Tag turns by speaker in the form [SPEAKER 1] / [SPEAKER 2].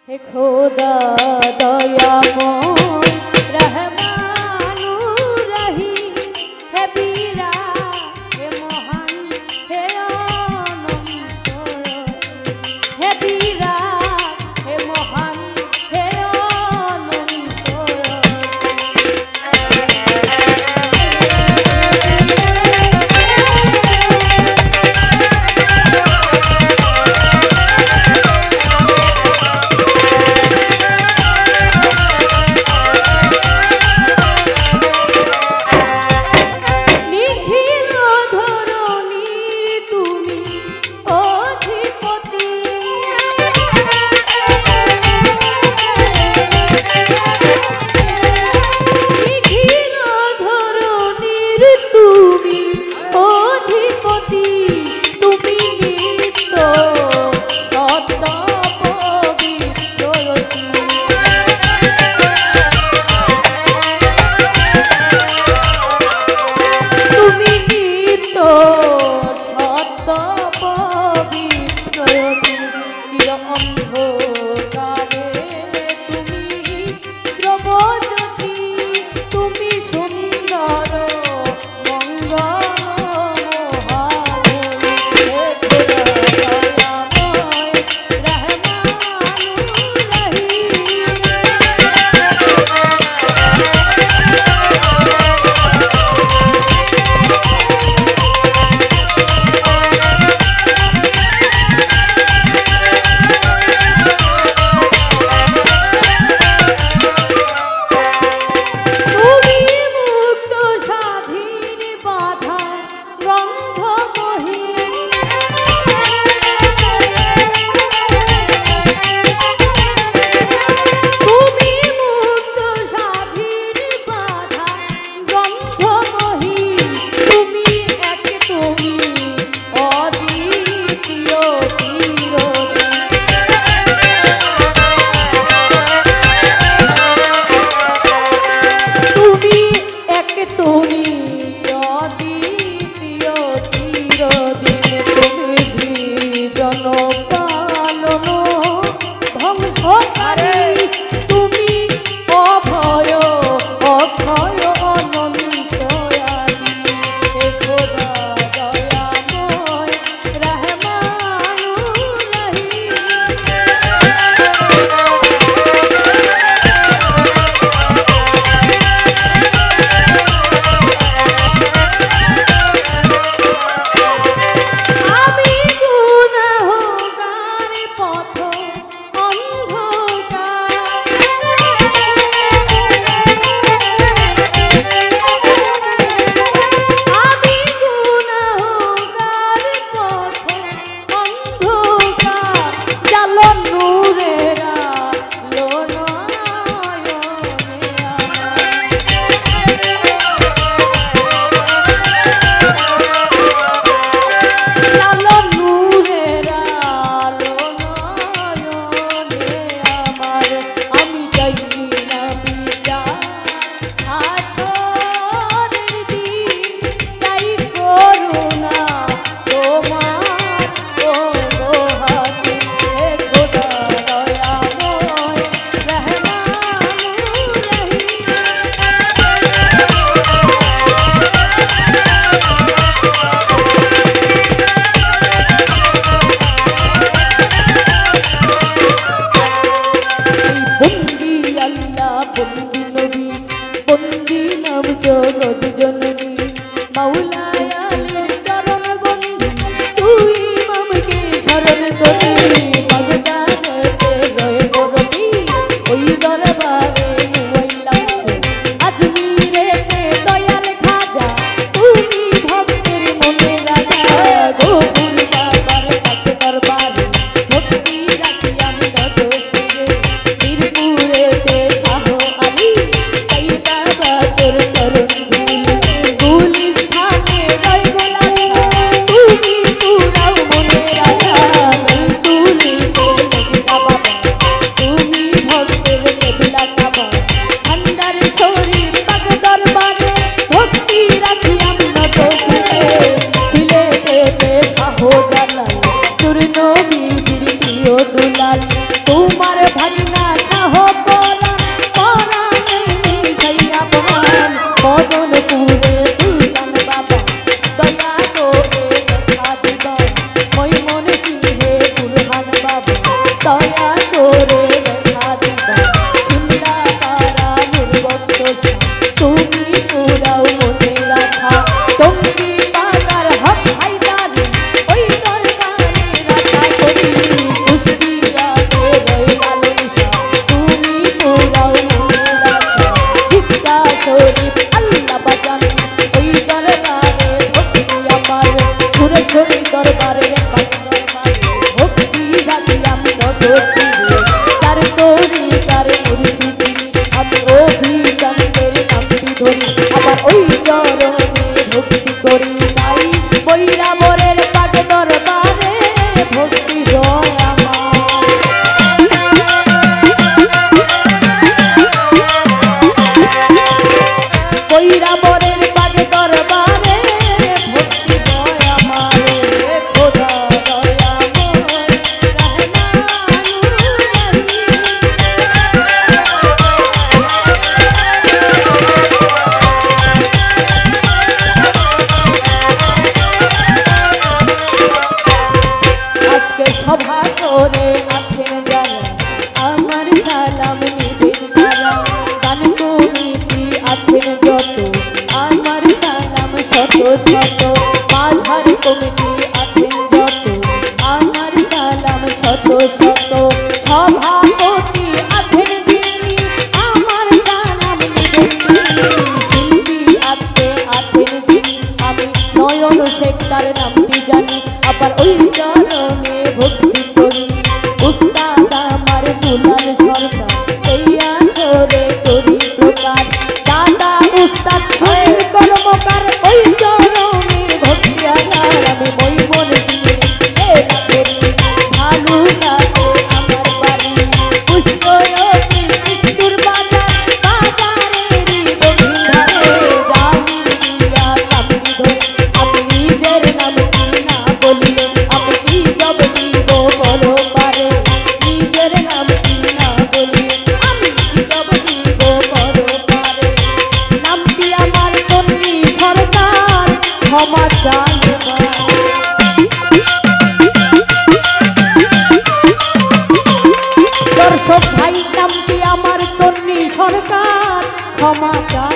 [SPEAKER 1] हे खुदा दयामय रहमानुर रहीम हे बीरा हे महान हे अनंत हे बीरा हे महान हे अनंत ধারি না সাহ পরা পরাণে মিশাইয়া মন মদনপুরে সুলতান বাবা দয়া করে দেখা দিবা মৈমন সিংহে বুরহান বাবা দয়া করে দেখা দিবা সিমলা তারা নির্বৎস তুমি পুরাও মনের আশা টঙ্গী বাজার হক হাইদারি ওই দরবারে রাখা করি কুষ্টিয়াতে রইলাল শাহ তুমি পুরাও মনের আশা জিদ্দা শরীফ আল্লাহ বাজান ওই দরবারে ভক্তি আমার সুরেশ্বরী দরবারে ভক্তি রাখিলাম তত শিরে তার তরি তার মুর্শিদি আমি অভিযানের নামটি ধরি আবার ওই চরণে ভক্তি করি তাই বৈরাবরের পাট দরবারে ভক্তি হয় আমার বৈরাবরের পাট দরবারে ভক্তি হয় আমার খোদা দয়াময় আজকে সভা করে আছেন যারা আমার সালাম নিবেন তারা গান কমিটি আছেন যত আমার সালাম শত শত মাঝার কমিটি আছেন যত আমার সালাম শত শত সভাপতি আছেন যিনি আমার সালাম নিবেন শিল্পী আছেন যিনি আমি নয়ন শেখ তার নামটি জানি আবার ওই চরণে ভক্তি করি উস্তাদ আমার দুলাল সরকার এই আসরে করি প্রকার দাদা উস্তাদ শরীর কর্মকার ওই চরণে ভক্তি আধার আমি মৈমন সিংহে করি ভালো লাগে আমার বাড়ি পুষ্করতী কৃষ্ণুর বাজার বাজারেরই দক্ষিণারে জানি দিয়া কামড়ি ধরে আমি নিজের নাম কি না বলিলে আমি কি জব দিব বলো পারে নিজের নাম কি না বলিলে আমি কি জব দিব বলো পারে নামটি আমার তন্নি সরকার ক্ষমা চাইবা দর্শক ভাই নামটি আমার তন্নি সরকার ক্ষমা চাই